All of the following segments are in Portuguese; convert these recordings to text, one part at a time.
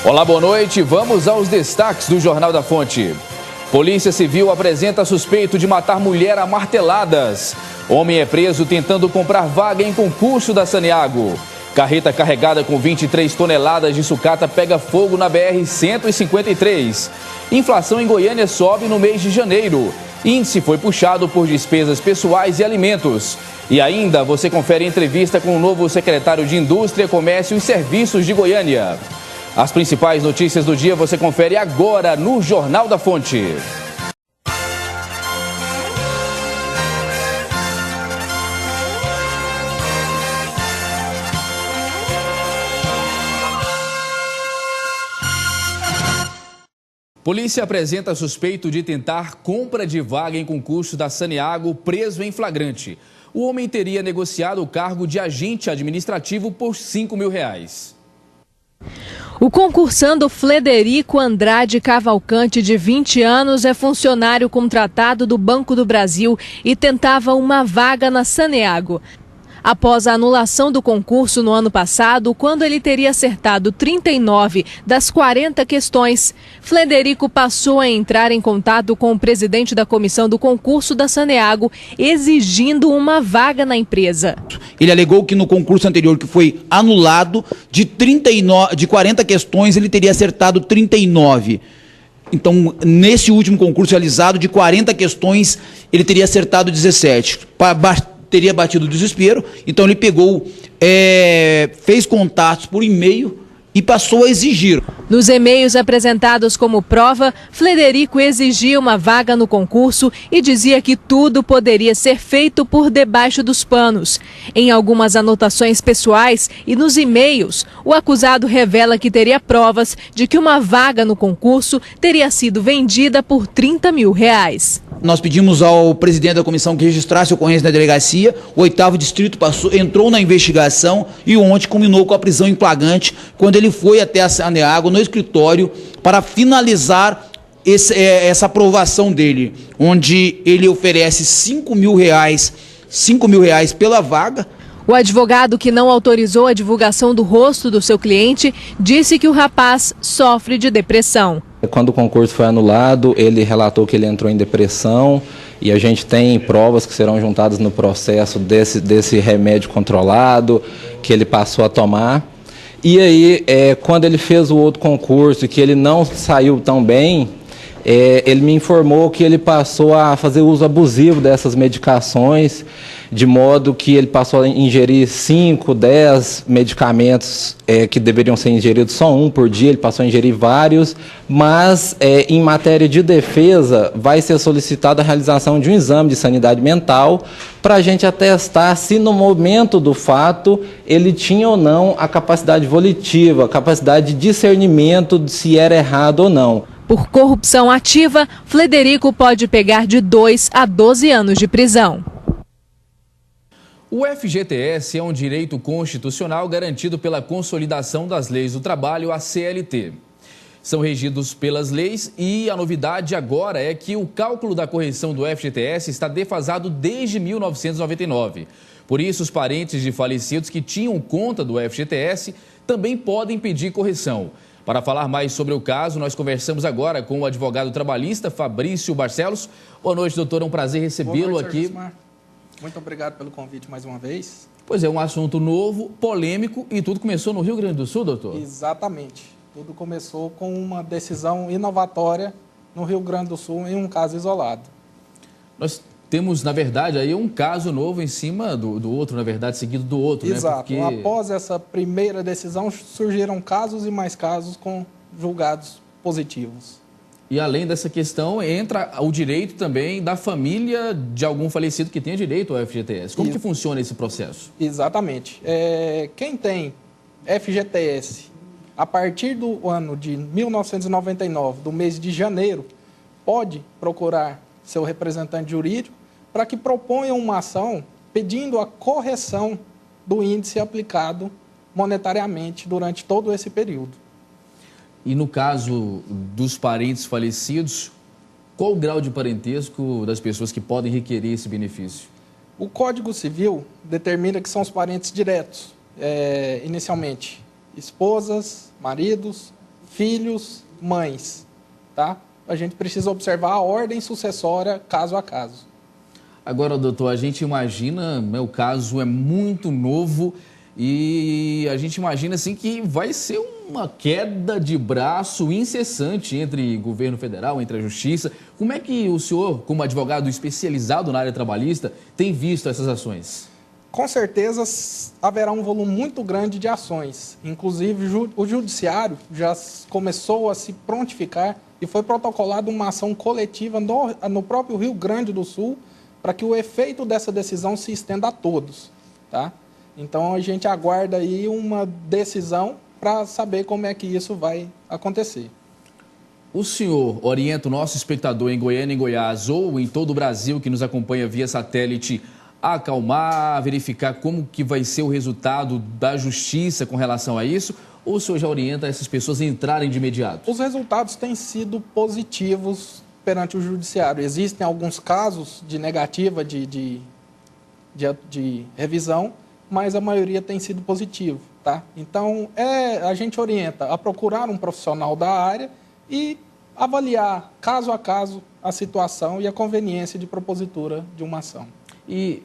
Olá, boa noite. Vamos aos destaques do Jornal da Fonte. Polícia Civil apresenta suspeito de matar mulher a marteladas. Homem é preso tentando comprar vaga em concurso da Saneago. Carreta carregada com 23 toneladas de sucata pega fogo na BR-153. Inflação em Goiânia sobe no mês de janeiro. Índice foi puxado por despesas pessoais e alimentos. E ainda você confere entrevista com o novo secretário de Indústria, Comércio e Serviços de Goiânia. As principais notícias do dia você confere agora no Jornal da Fonte. Polícia apresenta suspeito de tentar compra de vaga em concurso da Saneago preso em flagrante. O homem teria negociado o cargo de agente administrativo por R$5 mil. O concursando Flederico Andrade Cavalcante, de 20 anos, é funcionário contratado do Banco do Brasil e tentava uma vaga na Saneago. Após a anulação do concurso no ano passado, quando ele teria acertado 39 das 40 questões, Flederico passou a entrar em contato com o presidente da comissão do concurso da Saneago, exigindo uma vaga na empresa. Ele alegou que no concurso anterior, que foi anulado, de 40 questões, ele teria acertado 39. Então, nesse último concurso realizado, de 40 questões, ele teria acertado 17. Teria batido o desespero, então ele pegou, fez contatos por e-mail e passou a exigir. Nos e-mails apresentados como prova, Flederico exigia uma vaga no concurso e dizia que tudo poderia ser feito por debaixo dos panos. Em algumas anotações pessoais e nos e-mails, o acusado revela que teria provas de que uma vaga no concurso teria sido vendida por R$30 mil. Nós pedimos ao presidente da comissão que registrasse a ocorrência na delegacia. O 8º distrito entrou na investigação e ontem culminou com a prisão em flagrante, quando ele foi até a Saneago, no escritório, para finalizar essa aprovação dele, onde ele oferece R$5 mil pela vaga. O advogado, que não autorizou a divulgação do rosto do seu cliente, disse que o rapaz sofre de depressão. Quando o concurso foi anulado, ele relatou que ele entrou em depressão e a gente tem provas que serão juntadas no processo desse remédio controlado que ele passou a tomar. E aí, quando ele fez o outro concurso e que ele não saiu tão bem, ele me informou que ele passou a fazer uso abusivo dessas medicações, de modo que ele passou a ingerir 5, 10 medicamentos que deveriam ser ingeridos só um por dia, ele passou a ingerir vários, mas em matéria de defesa vai ser solicitada a realização de um exame de sanidade mental para a gente atestar se no momento do fato ele tinha ou não a capacidade volitiva, a capacidade de discernimento de se era errado ou não. Por corrupção ativa, Flederico pode pegar de 2 a 12 anos de prisão. O FGTS é um direito constitucional garantido pela Consolidação das Leis do Trabalho, a CLT. São regidos pelas leis e a novidade agora é que o cálculo da correção do FGTS está defasado desde 1999. Por isso, os parentes de falecidos que tinham conta do FGTS também podem pedir correção. Para falar mais sobre o caso, nós conversamos agora com o advogado trabalhista Fabrício Barcelos. Boa noite, doutor. É um prazer recebê-lo aqui. Muito obrigado pelo convite mais uma vez. Pois é, um assunto novo, polêmico, e tudo começou no Rio Grande do Sul, doutor? Exatamente. Tudo começou com uma decisão inovatória no Rio Grande do Sul, em um caso isolado. Nós temos, na verdade, aí um caso novo em cima do outro, na verdade, seguido do outro, Exato. né? Porque... Após essa primeira decisão, surgiram casos e mais casos com julgados positivos. E além dessa questão, entra o direito também da família de algum falecido que tenha direito ao FGTS. Como que funciona esse processo? Exatamente. Quem tem FGTS a partir do ano de 1999, do mês de janeiro, pode procurar seu representante jurídico para que proponha uma ação pedindo a correção do índice aplicado monetariamente durante todo esse período. E no caso dos parentes falecidos, qual o grau de parentesco das pessoas que podem requerer esse benefício? O Código Civil determina que são os parentes diretos, inicialmente esposas, maridos, filhos, mães, tá? A gente precisa observar a ordem sucessória caso a caso. Agora, doutor, a gente imagina, o caso é muito novo e a gente imagina assim que vai ser uma queda de braço incessante entre governo federal, entre a justiça. Como é que o senhor, como advogado especializado na área trabalhista, tem visto essas ações? Com certeza haverá um volume muito grande de ações. Inclusive, o judiciário já começou a se prontificar e foi protocolada uma ação coletiva no próprio Rio Grande do Sul para que o efeito dessa decisão se estenda a todos, tá? Então, a gente aguarda aí uma decisão para saber como é que isso vai acontecer. O senhor orienta o nosso espectador em Goiânia, em Goiás ou em todo o Brasil que nos acompanha via satélite a acalmar, verificar como que vai ser o resultado da justiça com relação a isso? Ou o senhor já orienta essas pessoas a entrarem de imediato? Os resultados têm sido positivos perante o judiciário. Existem alguns casos de negativa de revisão, mas a maioria tem sido positivo, tá? Então, a gente orienta a procurar um profissional da área e avaliar, caso a caso, a situação e a conveniência de propositura de uma ação. E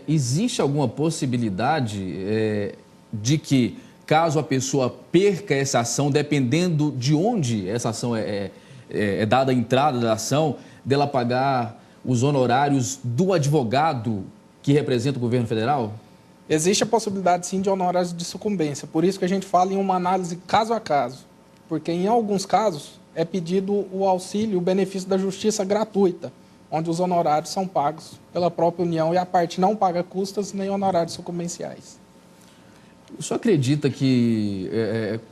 existe alguma possibilidade de que, caso a pessoa perca essa ação, dependendo de onde essa ação é dada a entrada da ação, dela pagar os honorários do advogado que representa o governo federal? Existe a possibilidade, sim, de honorários de sucumbência. Por isso que a gente fala em uma análise caso a caso. Porque, em alguns casos, é pedido o auxílio, o benefício da justiça gratuita, onde os honorários são pagos pela própria União e a parte não paga custas nem honorários sucumbenciais. O senhor acredita que...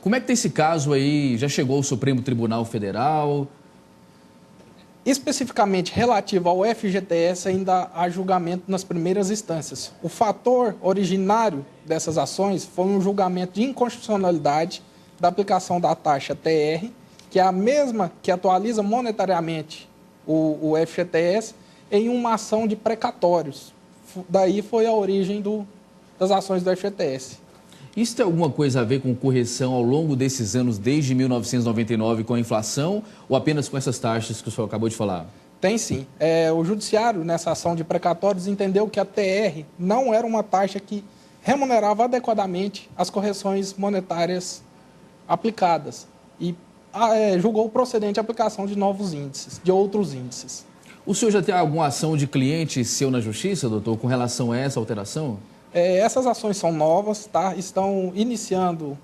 como é que tem esse caso aí? Já chegou ao Supremo Tribunal Federal? Especificamente relativo ao FGTS, ainda há julgamento nas primeiras instâncias. O fator originário dessas ações foi um julgamento de inconstitucionalidade da aplicação da taxa TR, que é a mesma que atualiza monetariamente o FGTS, em uma ação de precatórios. Daí foi a origem das ações do FGTS. Isso tem alguma coisa a ver com correção ao longo desses anos, desde 1999, com a inflação, ou apenas com essas taxas que o senhor acabou de falar? Tem sim. O judiciário, nessa ação de precatórios, entendeu que a TR não era uma taxa que remunerava adequadamente as correções monetárias aplicadas e julgou procedente a aplicação de novos índices, de outros índices. O senhor já tem alguma ação de cliente seu na justiça, doutor, com relação a essa alteração? Essas ações são novas, tá? Estão iniciando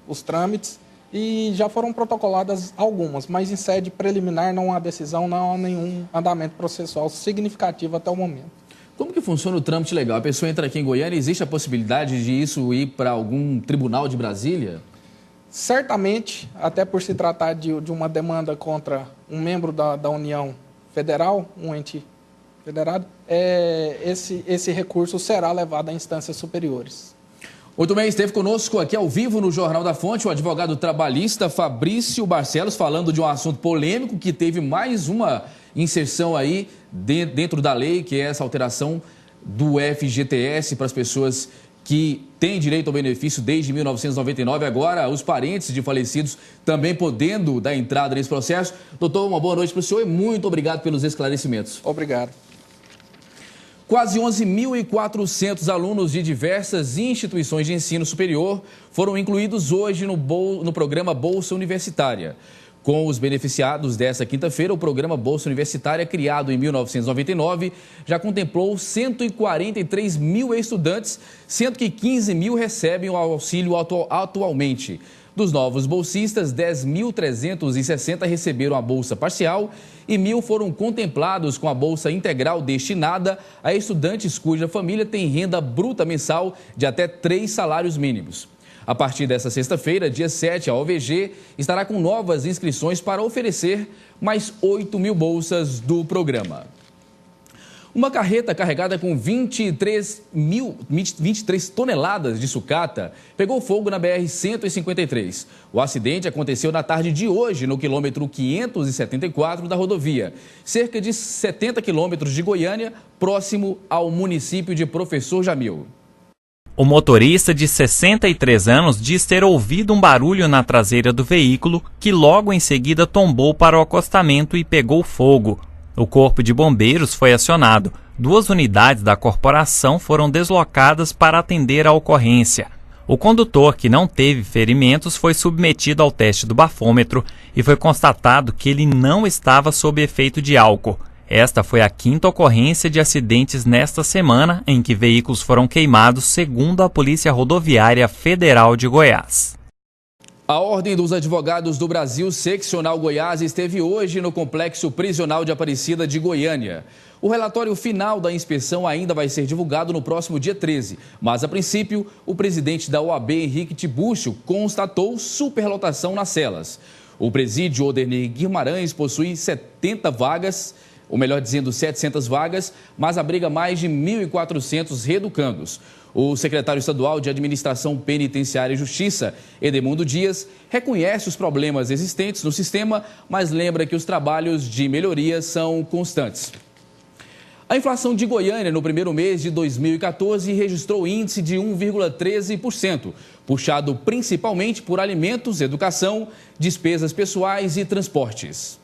os trâmites e já foram protocoladas algumas, mas em sede preliminar não há decisão, não há nenhum andamento processual significativo até o momento. Como que funciona o trâmite legal? A pessoa entra aqui em Goiânia, existe a possibilidade de isso ir para algum tribunal de Brasília? Certamente, até por se tratar de uma demanda contra um membro da União Federal, um ente federado, esse recurso será levado a instâncias superiores. Muito bem, esteve conosco aqui ao vivo no Jornal da Fonte o advogado trabalhista Fabrício Barcelos, falando de um assunto polêmico que teve mais uma inserção aí dentro da lei, que é essa alteração do FGTS para as pessoas que têm direito ao benefício desde 1999. Agora, os parentes de falecidos também podendo dar entrada nesse processo. Doutor, uma boa noite para o senhor e muito obrigado pelos esclarecimentos. Obrigado. Quase 11.400 alunos de diversas instituições de ensino superior foram incluídos hoje no programa Bolsa Universitária. Com os beneficiados dessa quinta-feira, o programa Bolsa Universitária, criado em 1999, já contemplou 143 mil estudantes, sendo que 15 mil recebem o auxílio atualmente. Dos novos bolsistas, 10.360 receberam a bolsa parcial e 1.000 foram contemplados com a bolsa integral destinada a estudantes cuja família tem renda bruta mensal de até 3 salários mínimos. A partir desta sexta-feira, dia 7, a OVG estará com novas inscrições para oferecer mais 8.000 bolsas do programa. Uma carreta carregada com 23 toneladas de sucata pegou fogo na BR-153. O acidente aconteceu na tarde de hoje, no quilômetro 574 da rodovia, cerca de 70 quilômetros de Goiânia, próximo ao município de Professor Jamil. O motorista de 63 anos diz ter ouvido um barulho na traseira do veículo, que logo em seguida tombou para o acostamento e pegou fogo. O corpo de bombeiros foi acionado. 2 unidades da corporação foram deslocadas para atender a ocorrência. O condutor, que não teve ferimentos, foi submetido ao teste do bafômetro e foi constatado que ele não estava sob efeito de álcool. Esta foi a 5ª ocorrência de acidentes nesta semana em que veículos foram queimados, segundo a Polícia Rodoviária Federal de Goiás. A Ordem dos Advogados do Brasil, Seccional Goiás, esteve hoje no Complexo Prisional de Aparecida de Goiânia. O relatório final da inspeção ainda vai ser divulgado no próximo dia 13, mas, a princípio, o presidente da OAB, Henrique Tiburcio, constatou superlotação nas celas. O presídio Oderni Guimarães possui 70 vagas, ou melhor dizendo, 700 vagas, mas abriga mais de 1.400 reeducandos. O secretário estadual de Administração Penitenciária e Justiça, Edemundo Dias, reconhece os problemas existentes no sistema, mas lembra que os trabalhos de melhoria são constantes. A inflação de Goiânia no primeiro mês de 2014 registrou índice de 1,13%, puxado principalmente por alimentos, educação, despesas pessoais e transportes.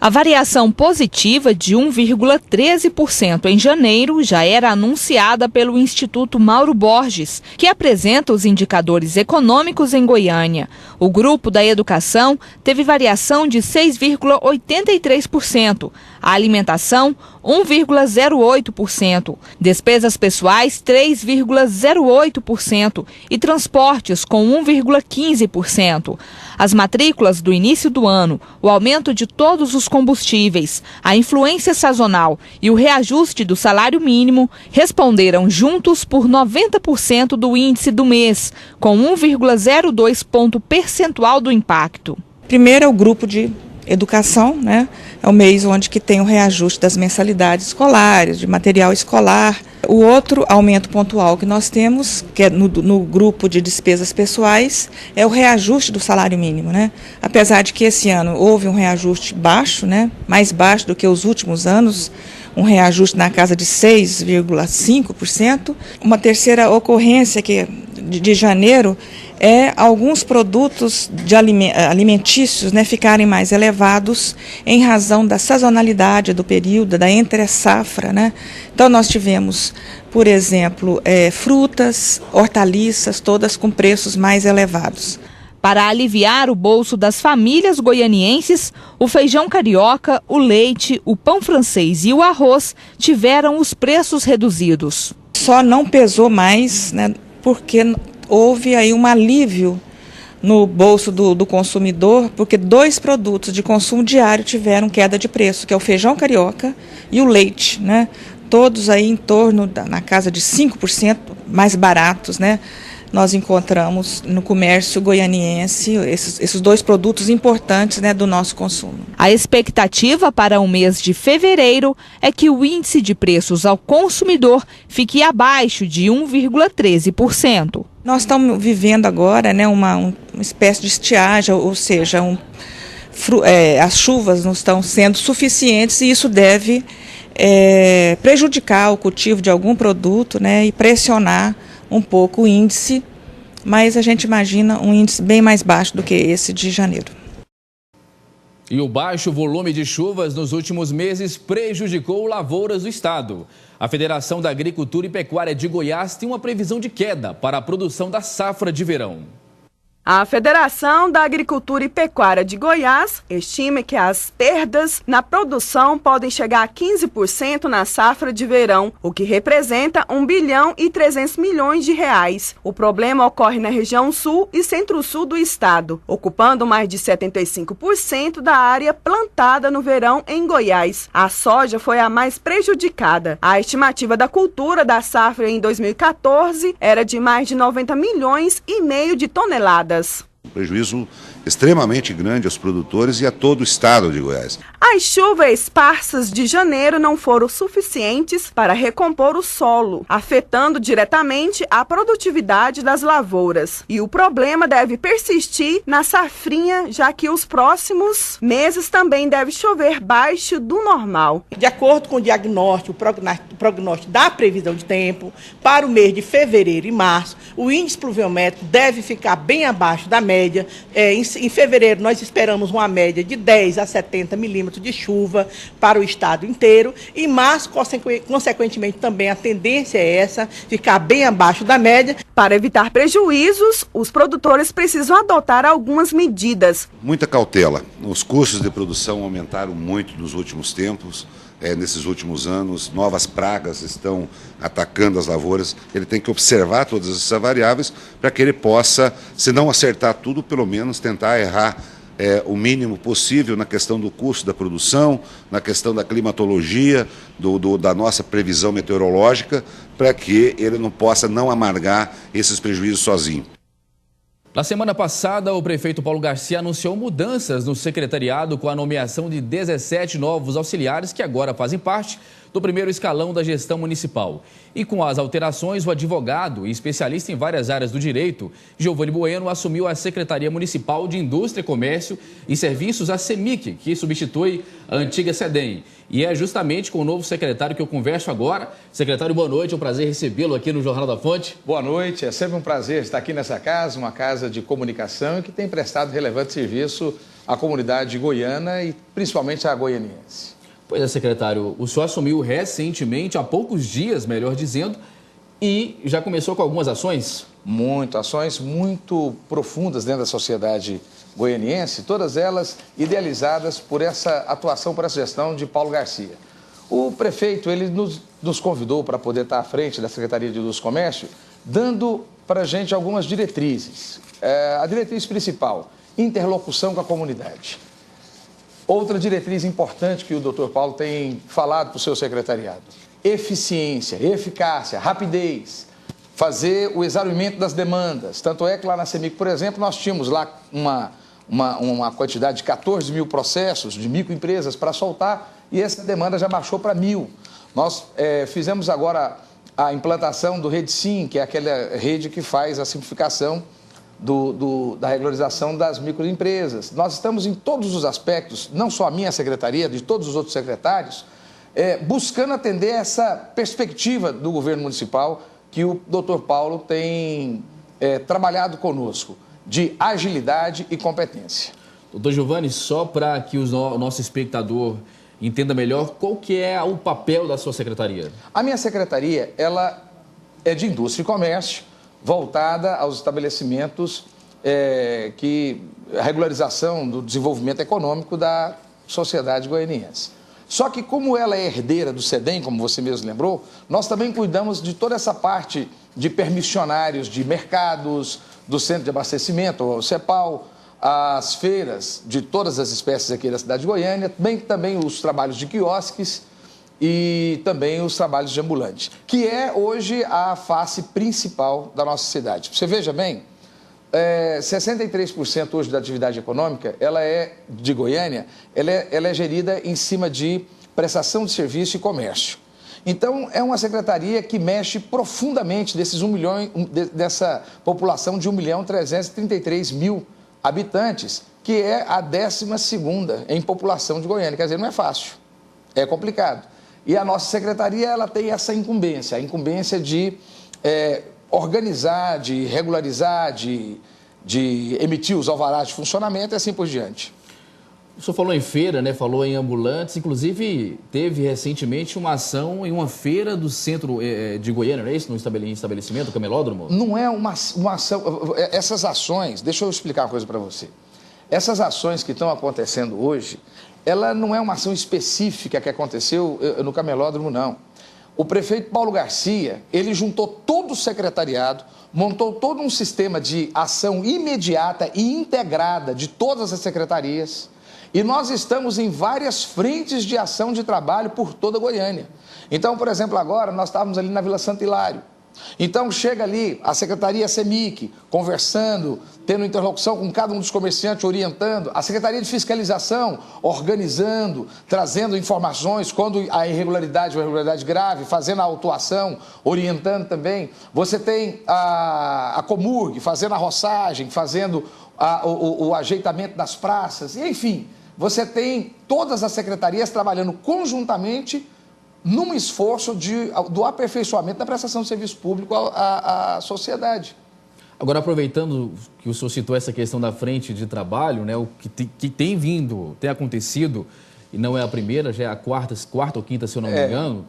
A variação positiva de 1,13% em janeiro já era anunciada pelo Instituto Mauro Borges, que apresenta os indicadores econômicos em Goiânia. O grupo da educação teve variação de 6,83%, a alimentação 1,08%, despesas pessoais 3,08% e transportes com 1,15%. As matrículas do início do ano, o aumento de todos os combustíveis, a influência sazonal e o reajuste do salário mínimo responderam juntos por 90% do índice do mês, com 1,02 ponto percentual do impacto. Primeiro é o grupo de educação, né? É o mês onde que tem o reajuste das mensalidades escolares, de material escolar. O outro aumento pontual que nós temos, que é no grupo de despesas pessoais, é o reajuste do salário mínimo, né? Apesar de que esse ano houve um reajuste baixo, né? Mais baixo do que os últimos anos, um reajuste na casa de 6,5%. Uma terceira ocorrência de janeiro é alguns produtos alimentícios, né, ficarem mais elevados em razão da sazonalidade do período, da entre-safra, né? Então nós tivemos, por exemplo, frutas, hortaliças, todas com preços mais elevados. Para aliviar o bolso das famílias goianienses, o feijão carioca, o leite, o pão francês e o arroz tiveram os preços reduzidos. Só não pesou mais, né, porque houve aí um alívio no bolso do consumidor, porque 2 produtos de consumo diário tiveram queda de preço, que é o feijão carioca e o leite, né? Todos aí em torno, na casa de 5% mais baratos, né? Nós encontramos no comércio goianiense esses 2 produtos importantes, né, do nosso consumo. A expectativa para o mês de fevereiro é que o índice de preços ao consumidor fique abaixo de 1,13%. Nós estamos vivendo agora, né, uma espécie de estiagem, ou seja, as chuvas não estão sendo suficientes e isso deve prejudicar o cultivo de algum produto, né, e pressionar um pouco o índice, mas a gente imagina um índice bem mais baixo do que esse de janeiro. E o baixo volume de chuvas nos últimos meses prejudicou lavouras do estado. A Federação da Agricultura e Pecuária de Goiás tem uma previsão de queda para a produção da safra de verão. A Federação da Agricultura e Pecuária de Goiás estima que as perdas na produção podem chegar a 15% na safra de verão, o que representa 1 bilhão e 300 milhões de reais. O problema ocorre na região sul e centro-sul do estado, ocupando mais de 75% da área plantada no verão em Goiás. A soja foi a mais prejudicada. A estimativa da cultura da safra em 2014 era de mais de 90 milhões e meio de toneladas. O prejuízo extremamente grande aos produtores e a todo o estado de Goiás. As chuvas esparsas de janeiro não foram suficientes para recompor o solo, afetando diretamente a produtividade das lavouras. E o problema deve persistir na safrinha, já que os próximos meses também deve chover baixo do normal. De acordo com o diagnóstico, o prognóstico da previsão de tempo, para o mês de fevereiro e março, o índice pluviométrico deve ficar bem abaixo da média. Em fevereiro, nós esperamos uma média de 10 a 70 milímetros de chuva para o estado inteiro. Em março, consequentemente, também a tendência é essa, ficar bem abaixo da média. Para evitar prejuízos, os produtores precisam adotar algumas medidas. Muita cautela. Os custos de produção aumentaram muito nos últimos tempos. Nesses últimos anos, novas pragas estão atacando as lavouras. Ele tem que observar todas essas variáveis para que ele possa, se não acertar tudo, pelo menos tentar errar o mínimo possível na questão do custo da produção, na questão da climatologia, da nossa previsão meteorológica, para que ele não possa não amargar esses prejuízos sozinho. Na semana passada, o prefeito Paulo Garcia anunciou mudanças no secretariado com a nomeação de 17 novos auxiliares que agora fazem parte do primeiro escalão da gestão municipal. E com as alterações, o advogado e especialista em várias áreas do direito, Giovanni Bueno, assumiu a Secretaria Municipal de Indústria, Comércio e Serviços, a CEMIC, que substitui a antiga SEDEM. E é justamente com o novo secretário que eu converso agora. Secretário, boa noite, é um prazer recebê-lo aqui no Jornal da Fonte. Boa noite, é sempre um prazer estar aqui nessa casa, uma casa de comunicação e que tem prestado relevante serviço à comunidade goiana e principalmente à goianiense. Pois é, secretário, o senhor assumiu recentemente, há poucos dias, melhor dizendo, e já começou com algumas ações? Ações muito profundas dentro da sociedade goianiense, todas elas idealizadas por essa atuação, por essa gestão de Paulo Garcia. O prefeito, ele nos convidou para poder estar à frente da Secretaria de Indústria e Comércio, dando para a gente algumas diretrizes. A diretriz principal, interlocução com a comunidade. Outra diretriz importante que o Dr. Paulo tem falado para o seu secretariado: eficiência, eficácia, rapidez, fazer o exaurimento das demandas. Tanto é que lá na CEMIC, por exemplo, nós tínhamos lá uma quantidade de 14 mil processos de microempresas para soltar e essa demanda já baixou para 1.000. Nós fizemos agora a implantação do RedeSim, que é aquela rede que faz a simplificação da regularização das microempresas. Nós estamos em todos os aspectos, não só a minha secretaria, de todos os outros secretários, buscando atender essa perspectiva do governo municipal que o Dr. Paulo tem trabalhado conosco, de agilidade e competência. Doutor Giovanni, só para que o nosso espectador entenda melhor, qual que é o papel da sua secretaria? A minha secretaria, ela é de Indústria e Comércio, voltada aos estabelecimentos a regularização do desenvolvimento econômico da sociedade goianiense. Só que como ela é herdeira do SEDEM, como você mesmo lembrou, nós também cuidamos de toda essa parte de permissionários de mercados, do centro de abastecimento, o CEPAL, as feiras de todas as espécies aqui da cidade de Goiânia, bem também os trabalhos de quiosques e também os trabalhos de ambulante, que é hoje a face principal da nossa cidade. Você veja bem, 63% hoje da atividade econômica, ela é de Goiânia, ela é gerida em cima de prestação de serviço e comércio. Então, é uma secretaria que mexe profundamente dessa população de 1.333.000 habitantes, que é a 12ª em população de Goiânia. Quer dizer, não é fácil, é complicado. E a nossa secretaria, ela tem essa incumbência, a incumbência de organizar, de regularizar, de emitir os alvarás de funcionamento e assim por diante. O senhor falou em feira, né? Falou em ambulantes, inclusive teve recentemente uma ação em uma feira do centro de Goiânia, não é isso? No estabelecimento, camelódromo? Não é uma ação, essas ações, deixa eu explicar uma coisa para você. Essas ações que estão acontecendo hoje, ela não é uma ação específica que aconteceu no camelódromo, não. O prefeito Paulo Garcia, ele juntou todo o secretariado, montou todo um sistema de ação imediata e integrada de todas as secretarias. E nós estamos em várias frentes de ação de trabalho por toda Goiânia. Então, por exemplo, agora nós estávamos ali na Vila Santo Hilário. Então chega ali a Secretaria CEMIC conversando, tendo interlocução com cada um dos comerciantes, orientando, a Secretaria de Fiscalização organizando, trazendo informações quando há irregularidade ou irregularidade grave, fazendo a autuação, orientando também. Você tem a Comurg fazendo a roçagem, fazendo o ajeitamento das praças, e enfim, você tem todas as secretarias trabalhando conjuntamente num esforço do aperfeiçoamento da prestação de serviço público à sociedade. Agora, aproveitando que o senhor citou essa questão da frente de trabalho, né, o que tem acontecido, e não é a primeira, já é a quarta ou quinta, se eu não me engano,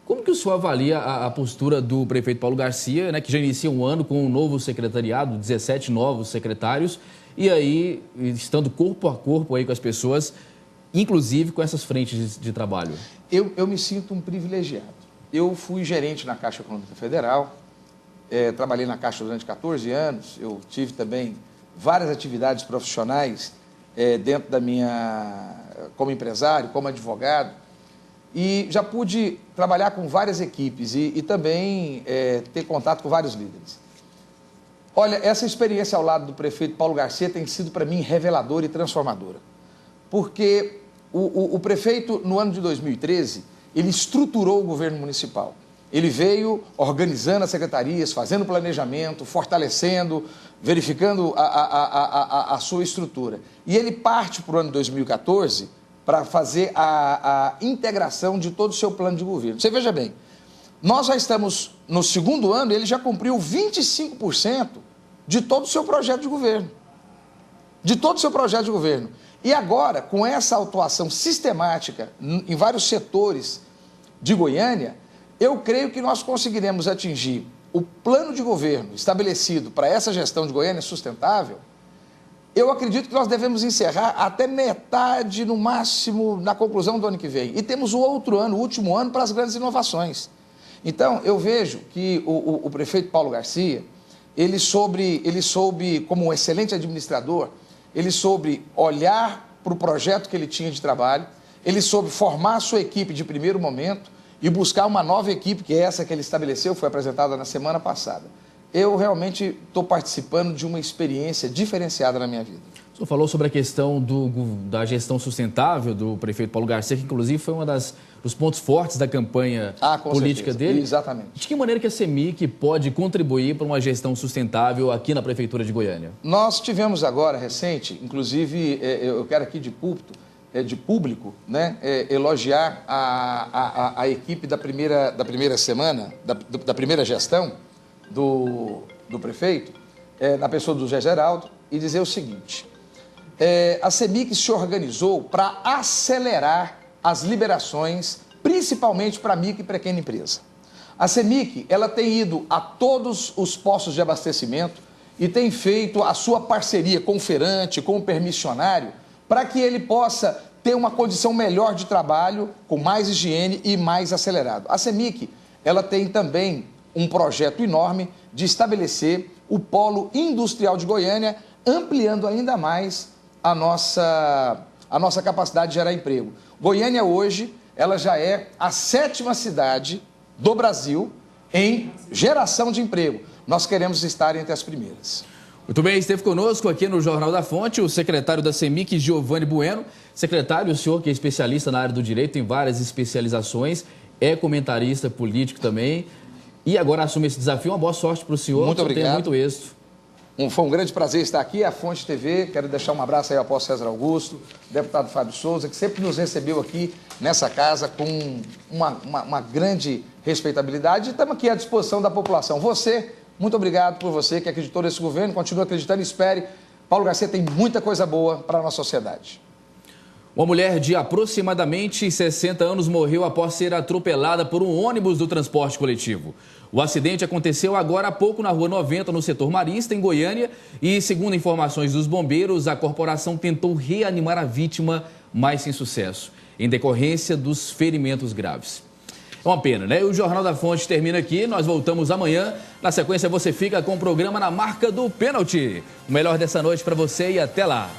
como que o senhor avalia a postura do prefeito Paulo Garcia, né, que já inicia um ano com um novo secretariado, 17 novos secretários, e aí, estando corpo a corpo aí com as pessoas, inclusive com essas frentes de trabalho? Eu me sinto um privilegiado. Eu fui gerente na Caixa Econômica Federal, trabalhei na Caixa durante 14 anos, eu tive também várias atividades profissionais dentro da como empresário, como advogado, e já pude trabalhar com várias equipes e também ter contato com vários líderes. Olha, essa experiência ao lado do prefeito Paulo Garcia tem sido para mim reveladora e transformadora, porque o prefeito, no ano de 2013, ele estruturou o governo municipal. Ele veio organizando as secretarias, fazendo planejamento, fortalecendo, verificando a sua estrutura. E ele parte para o ano 2014 para fazer a integração de todo o seu plano de governo. Você veja bem, nós já estamos no segundo ano, ele já cumpriu 25% de todo o seu projeto de governo. E agora, com essa atuação sistemática em vários setores de Goiânia, eu creio que nós conseguiremos atingir o plano de governo estabelecido para essa gestão de Goiânia sustentável. Eu acredito que nós devemos encerrar até metade, no máximo, na conclusão do ano que vem. E temos o outro ano, o último ano, para as grandes inovações. Então, eu vejo que o prefeito Paulo Garcia, ele soube, como um excelente administrador, ele soube olhar para o projeto que ele tinha de trabalho, ele soube formar a sua equipe de primeiro momento e buscar uma nova equipe, que é essa que ele estabeleceu, foi apresentada na semana passada. Eu realmente estou participando de uma experiência diferenciada na minha vida. O senhor falou sobre a questão da gestão sustentável do prefeito Paulo Garcia, que inclusive foi um dos pontos fortes da campanha política dele. Exatamente. De que maneira que a CEMIC pode contribuir para uma gestão sustentável aqui na Prefeitura de Goiânia? Nós tivemos agora, recente, inclusive eu quero aqui de público, né, elogiar a equipe da primeira semana, da primeira gestão do prefeito, na pessoa do Zé Geraldo, e dizer o seguinte: a CEMIC se organizou para acelerar as liberações, principalmente para micro e pequena empresa. A CEMIC, ela tem ido a todos os postos de abastecimento e tem feito a sua parceria com o feirante, com o permissionário, para que ele possa ter uma condição melhor de trabalho, com mais higiene e mais acelerado. A CEMIC, ela tem também um projeto enorme de estabelecer o polo industrial de Goiânia, ampliando ainda mais a nossa capacidade de gerar emprego. Goiânia hoje, ela já é a 7ª cidade do Brasil em geração de emprego. Nós queremos estar entre as primeiras. Muito bem, esteve conosco aqui no Jornal da Fonte o secretário da CEMIC, Giovanni Bueno. Secretário, o senhor que é especialista na área do direito, tem várias especializações, é comentarista político também, e agora assume esse desafio. Uma boa sorte para o senhor. Muito obrigado. Tenha muito êxito. Foi um grande prazer estar aqui, a Fonte TV. Quero deixar um abraço aí ao apóstolo César Augusto, deputado Fábio Souza, que sempre nos recebeu aqui nessa casa com uma grande respeitabilidade. E estamos aqui à disposição da população. Você, muito obrigado por você que acreditou nesse governo, continua acreditando e espere. Paulo Garcia tem muita coisa boa para a nossa sociedade. Uma mulher de aproximadamente 60 anos morreu após ser atropelada por um ônibus do transporte coletivo. O acidente aconteceu agora há pouco na Rua 90, no setor Marista, em Goiânia, e, segundo informações dos bombeiros, a corporação tentou reanimar a vítima, mas sem sucesso, em decorrência dos ferimentos graves. É uma pena, né? O Jornal da Fonte termina aqui, nós voltamos amanhã. Na sequência, você fica com o programa Na Marca do Pênalti. O melhor dessa noite para você e até lá.